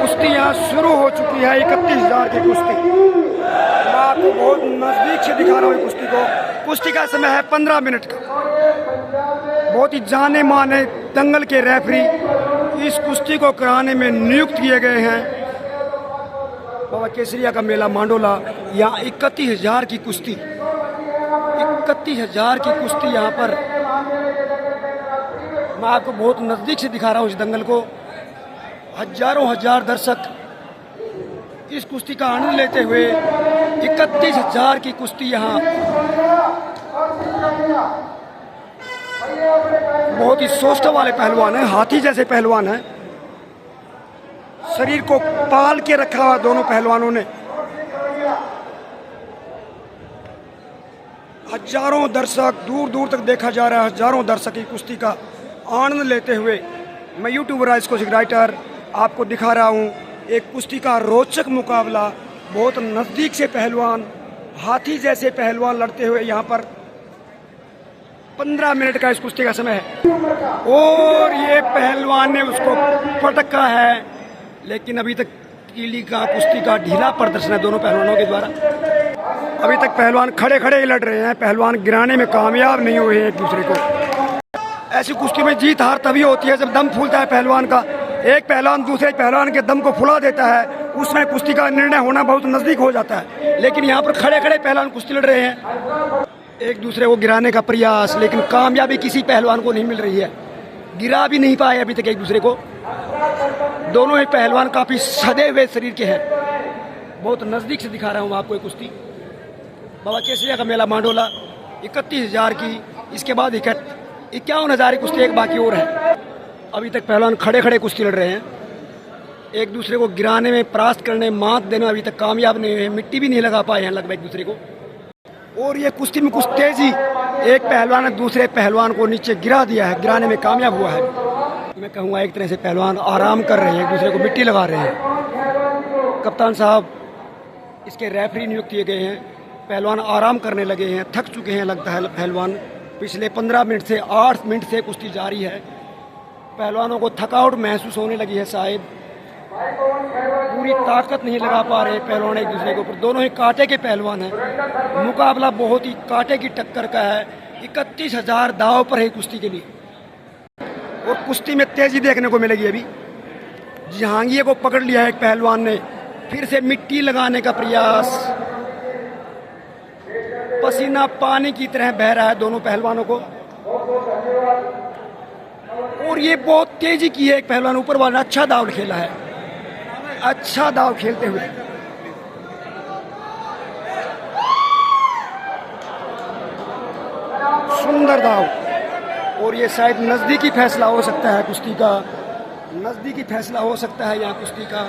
कुश्ती यहाँ शुरू हो चुकी है। 31,000 की कुश्ती मैं आपको बहुत नज़दीक से दिखा रहा हूँ कुश्ती को। कुश्ती का समय है 15 मिनट का। बहुत ही जाने माने दंगल के रेफरी इस कुश्ती को कराने में नियुक्त किए गए हैं। बाबा केसरिया का मेला मांडोला, यहाँ 31,000 की कुश्ती, 31,000 की कुश्ती यहाँ पर मैं आपको बहुत नज़दीक से दिखा रहा हूँ इस दंगल को। हजारों हजार दर्शक इस कुश्ती का आनंद लेते हुए 31,000 की कुश्ती यहाँ बहुत ही सोस्टा वाले पहलवान हैं, हाथी जैसे पहलवान हैं। शरीर को पाल के रखा हुआ दोनों पहलवानों ने। हजारों दर्शक दूर दूर तक देखा जा रहा है। हजारों दर्शक की कुश्ती का आनंद लेते हुए मैं यूट्यूबर राइस को राइटर आपको दिखा रहा हूँ एक कुश्ती का रोचक मुकाबला। बहुत नज़दीक से पहलवान, हाथी जैसे पहलवान लड़ते हुए यहाँ पर 15 मिनट का इस कुश्ती का समय है और ये पहलवान ने उसको पटका है, लेकिन अभी तक कीली का कुश्ती का ढीला प्रदर्शन है दोनों पहलवानों के द्वारा। अभी तक पहलवान खड़े खड़े ही लड़ रहे हैं, पहलवान गिराने में कामयाब नहीं हुए हैं एक दूसरे को। ऐसी कुश्ती में जीत हार तभी होती है जब दम फूलता है पहलवान का। एक पहलवान दूसरे पहलवान के दम को फुला देता है, उसमें कुश्ती का निर्णय होना बहुत नज़दीक हो जाता है। लेकिन यहाँ पर खड़े खड़े पहलवान कुश्ती लड़ रहे हैं, एक दूसरे को गिराने का प्रयास, लेकिन कामयाबी किसी पहलवान को नहीं मिल रही है। गिरा भी नहीं पाए अभी तक एक दूसरे को। दोनों ही पहलवान काफ़ी सदे हुए शरीर के हैं। बहुत नज़दीक से दिखा रहा हूँ आपको एक कुश्ती। बाबा केसरिया का मेला मांडोला 31,000 की, इसके बाद 51,000 की कुश्ती एक बाकी और है। अभी तक पहलवान खड़े खड़े कुश्ती लड़ रहे हैं, एक दूसरे को गिराने में, परास्त करने, मात देने में अभी तक कामयाब नहीं हुए। मिट्टी भी नहीं लगा पाए हैं लगभग एक दूसरे को। और ये कुश्ती में कुछ तेजी, एक पहलवान ने दूसरे पहलवान को नीचे गिरा दिया है, गिराने में कामयाब हुआ है। मैं कहूँगा एक तरह से पहलवान आराम कर रहे हैं, एक दूसरे को मिट्टी लगा रहे हैं। कप्तान साहब इसके रेफरी नियुक्त किए गए हैं। पहलवान आराम करने लगे हैं, थक चुके हैं लगता है पहलवान। पिछले 15 मिनट से 8 मिनट से कुश्ती जारी है। पहलवानों को थकावट महसूस होने लगी है, शायद पूरी ताकत नहीं लगा पा रहे पहलवान एक दूसरे के ऊपर। दोनों ही कांटे के पहलवान हैं, मुकाबला बहुत ही कांटे की टक्कर का है। 31,000 दाव पर है कुश्ती के लिए और कुश्ती में तेजी देखने को मिलेगी। अभी जहांगीर को पकड़ लिया है एक पहलवान ने, फिर से मिट्टी लगाने का प्रयास। पसीना पानी की तरह बह रहा है दोनों पहलवानों को और ये बहुत तेजी की है। एक पहलवान ऊपर वाला अच्छा दाव खेला है, अच्छा दाव खेलते हुए। सुंदर दाव और ये शायद नज़दीकी फैसला हो सकता है कुश्ती का, नज़दीकी फैसला हो सकता है यहाँ कुश्ती का।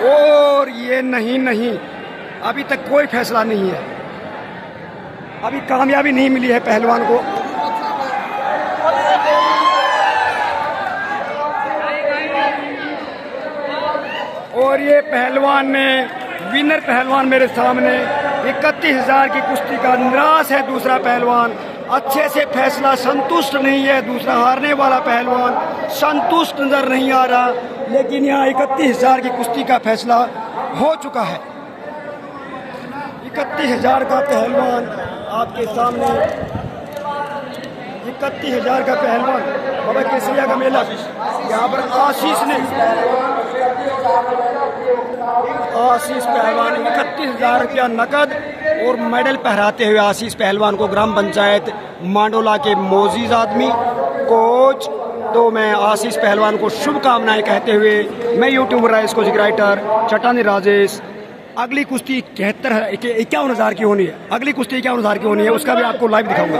और ये नहीं, अभी तक कोई फैसला नहीं है, अभी कामयाबी नहीं मिली है पहलवान को। और ये पहलवान ने, विनर पहलवान मेरे सामने 31,000 की कुश्ती का निराश है दूसरा पहलवान। अच्छे से फैसला संतुष्ट नहीं है दूसरा हारने वाला पहलवान, संतुष्ट नजर नहीं आ रहा। लेकिन यहाँ 31,000 की कुश्ती का फैसला हो चुका है। 31,000 का पहलवान आपके सामने, 31,000 का पहलवान बाबा केसरिया का मेला। यहाँ पर आशीष पहलवान 31,000 रुपया नकद और मेडल पहराते हुए आशीष पहलवान को ग्राम पंचायत मांडोला के मोजीज आदमी कोच। तो मैं आशीष पहलवान को शुभकामनाएं कहते हुए मैं यूट्यूबर राइस को राइटर चट्टानी राजेश। अगली कुश्ती 51,000 की होनी है, अगली कुश्ती 51,000 की होनी है, उसका भी आपको लाइव दिखाऊंगा।